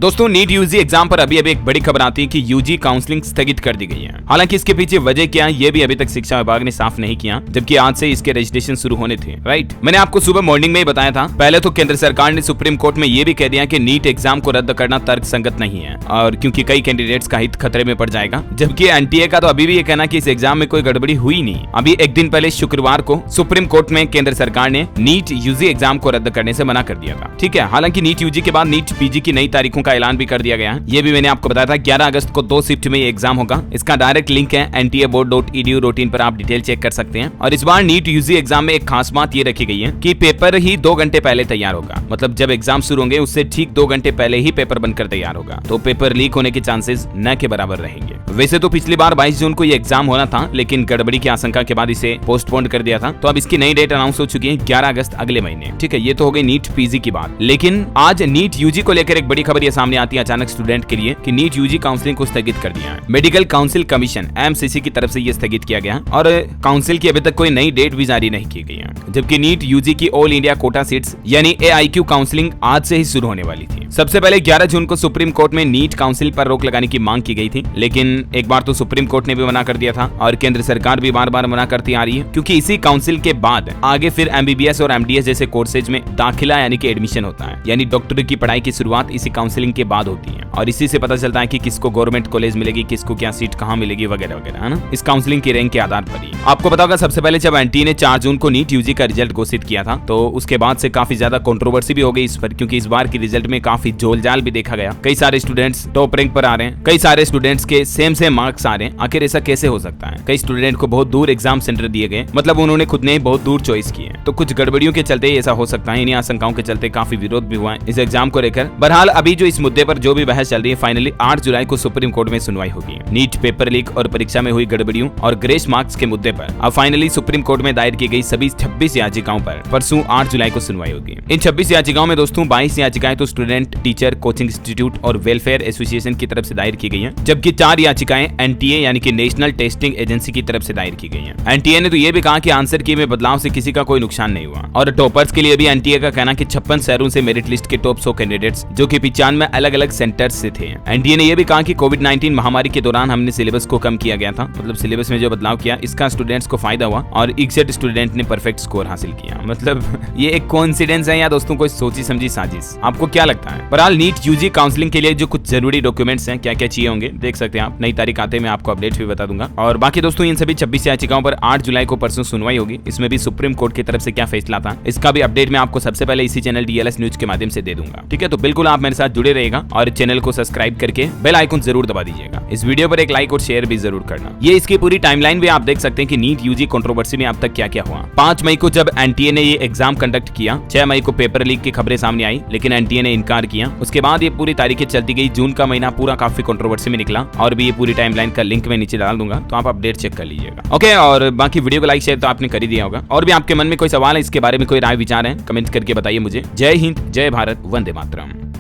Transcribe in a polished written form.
दोस्तों NEET UG exam पर अभी एक बड़ी खबर आती है कि यूजी काउंसलिंग स्थगित कर दी गई है। हालांकि इसके पीछे वजह क्या है ये भी अभी तक शिक्षा विभाग ने साफ नहीं किया, जबकि आज से इसके रजिस्ट्रेशन शुरू होने थे। राइट, मैंने आपको सुबह मॉर्निंग में ही बताया था। पहले तो केंद्र सरकार ने सुप्रीम कोर्ट में ये भी कह दिया कि नीट एग्जाम को रद्द करना तर्क संगत नहीं है, और क्योंकि कई कैंडिडेट्स का हित खतरे में पड़ जाएगा। जबकि एनटीए का तो अभी भी ये कहना कि इस एग्जाम में कोई गड़बड़ी हुई नहीं। अभी एक दिन पहले शुक्रवार को सुप्रीम कोर्ट में केंद्र सरकार ने नीट यूजी एग्जाम को रद्द करने से मना कर दिया था। ठीक है, हालांकि नीट यूजी के बाद नीट पीजी की नई तारीखों का ऐलान भी कर दिया गया है। ये भी मैंने आपको बताया था 11 अगस्त को 2 शिफ्ट में ये एग्जाम होगा। इसका डायरेक्ट लिंक है ntaboard.edu रूटीन पर, आप डिटेल चेक कर सकते हैं। और इस बार नीट यूजी एग्जाम में एक खास बात ये रखी गई है कि पेपर ही 2 घंटे पहले तैयार होगा। मतलब जब एग्जाम शुरू होंगे उससे ठीक 2 घंटे पहले ही पेपर बनकर तैयार होगा, तो पेपर लीक होने के चांसेस न के बराबर रहेंगे। वैसे तो पिछली बार 22 जून को ये एग्जाम होना था, लेकिन गड़बड़ी की आशंका के बाद इसे पोस्टपोन कर दिया था। तो अब इसकी नई डेट अनाउंस हो चुकी है 11 अगस्त अगले महीने। ठीक है, ये तो हो गई नीट पीजी की बात। लेकिन आज नीट यूजी को लेकर एक बड़ी खबर ये सामने आती है अचानक स्टूडेंट के लिए कि नीट यूजी काउंसलिंग को स्थगित कर दिया है। मेडिकल काउंसिल कमीशन एमसीसी की तरफ से ये स्थगित किया गया और काउंसिल की अभी तक कोई नई डेट भी जारी नहीं की गई है। जबकि नीट यूजी की ऑल इंडिया कोटा सीट्स यानी AIQ काउंसलिंग आज से ही शुरू होने वाली थी। सबसे पहले 11 जून को सुप्रीम कोर्ट में नीट काउंसिल पर रोक लगाने की मांग की गई थी, लेकिन एक बार तो सुप्रीम कोर्ट ने भी मना कर दिया था और केंद्र सरकार भी बार बार मना करती आ रही है, क्योंकि इसी काउंसिल के बाद आगे फिर MBBS और MDS जैसे कोर्सेज में दाखिला यानी कि एडमिशन होता है। यानी डॉक्टरी की पढ़ाई की शुरुआत इसी काउंसिलिंग के बाद होती है और इसी से पता चलता है कि किसको गवर्नमेंट कॉलेज मिलेगी, किसको क्या सीट कहाँ मिलेगी वगैरह वगैरह, है ना। इस काउंसलिंग की रैंक के आधार पर ही आपको पता होगा सबसे पहले जब एनटीए ने 4 जून को नीट यूजी का रिजल्ट घोषित किया था, तो उसके बाद से काफी ज्यादा कंट्रोवर्सी भी हो गई इस पर, क्योंकि इस बार की रिजल्ट में काफी जोलजाल भी देखा गया। कई सारे स्टूडेंट्स टॉप रैंक पर आ रहे हैं, कई सारे स्टूडेंट्स के सेम मार्क्स आ रहे हैं। आखिर ऐसा कैसे हो सकता है? कई स्टूडेंट को बहुत दूर एग्जाम सेंटर दिए गए, मतलब उन्होंने खुद ने बहुत दूर चॉइस की है। तो कुछ गड़बड़ियों के चलते ऐसा हो सकता है। इन्हीं आशंकाओं के चलते काफी विरोध भी हुआ है इस एग्जाम को लेकर। बहरहाल अभी जो इस मुद्दे पर जो भी बहस चल रही है, फाइनली 8 जुलाई को सुप्रीम कोर्ट में सुनवाई होगी। नीट पेपर लीक और परीक्षा में हुई गड़बड़ियों और ग्रेस मार्क्स के मुद्दे पर अब फाइनली सुप्रीम कोर्ट में दायर की गई सभी 26 याचिकाओं पर परसों 8 जुलाई को सुनवाई होगी। इन 26 याचिकाओं में दोस्तों 22 याचिकाएं तो स्टूडेंट, टीचर, कोचिंग इंस्टीट्यूट और वेलफेयर एसोसिएशन की तरफ से दायर की गई हैं, जबकि 4 याचिकाएं एनटीए यानी कि नेशनल टेस्टिंग एजेंसी की तरफ से दायर की गई हैं। एनटीए ने तो ये भी कहा कि आंसर की में बदलाव से किसी का कोई नुकसान नहीं हुआ। और टॉपर्स के लिए भी एनटीए का कहना कि 56 शहरों से मेरिट लिस्ट के टॉप 100 कैंडिडेट्स जो कि 95 अलग अलग सेंटर्स से थे। एनटीए ने यह भी कहा कि कोविड-19 महामारी के दौरान हमने सिलेबस को कम किया गया था, मतलब सिलेबस में जो बदलाव किया इसका स्टूडेंट्स को फायदा हुआ और 61 स्टूडेंट ने परफेक्ट स्कोर हासिल किया। मतलब ये एक कोइंसिडेंस है या दोस्तों कोई सोची समझी साजिश? आपको क्या लगता है? बहरहाल नीट यूजी काउंसलिंग के लिए जो कुछ जरूरी डॉक्यूमेंट्स हैं, क्या क्या चाहिए होंगे, देख सकते हैं आप। नई तारीख आते मैं आपको अपडेट भी बता दूंगा। और बाकी दोस्तों इन सभी 26 याचिकाओं पर 8 जुलाई को परसों सुनवाई होगी। इसमें भी सुप्रीम कोर्ट की तरफ से क्या फैसला था इसका भी अपडेट मैं आपको सबसे पहले इसी चैनल DLS न्यूज के माध्यम से दे दूंगा। ठीक है, तो बिल्कुल आप मेरे साथ जुड़े रहेगा और चैनल को सब्सक्राइब करके बेल आइकन जरूर दबा दीजिएगा। इस वीडियो पर एक लाइक और शेयर भी जरूर करना। ये इसकी पूरी टाइमलाइन भी आप देख सकते हैं कि नीट यूजी कंट्रोवर्सी में अब तक क्या क्या हुआ। 5 मई को जब एनटीए ने ये एग्जाम कंडक्ट किया, 6 मई को पेपर लीक की खबरें सामने आई, लेकिन एनटीए ने इनकार किया। उसके बाद ये पूरी तारीखें चलती गई। जून का महीना पूरा काफी कंट्रोवर्सी में निकला और भी ये पूरी टाइमलाइन का लिंक मैं नीचे डाल दूंगा, तो आप अपडेट चेक कर लीजिएगा। ओके, और बाकी वीडियो को लाइक शेयर तो आपने कर ही दिया होगा। और भी आपके मन में कोई सवाल है, इसके बारे में कोई राय विचार है, कमेंट करके बताइए मुझे। जय हिंद, जय भारत, वंदे मातरम।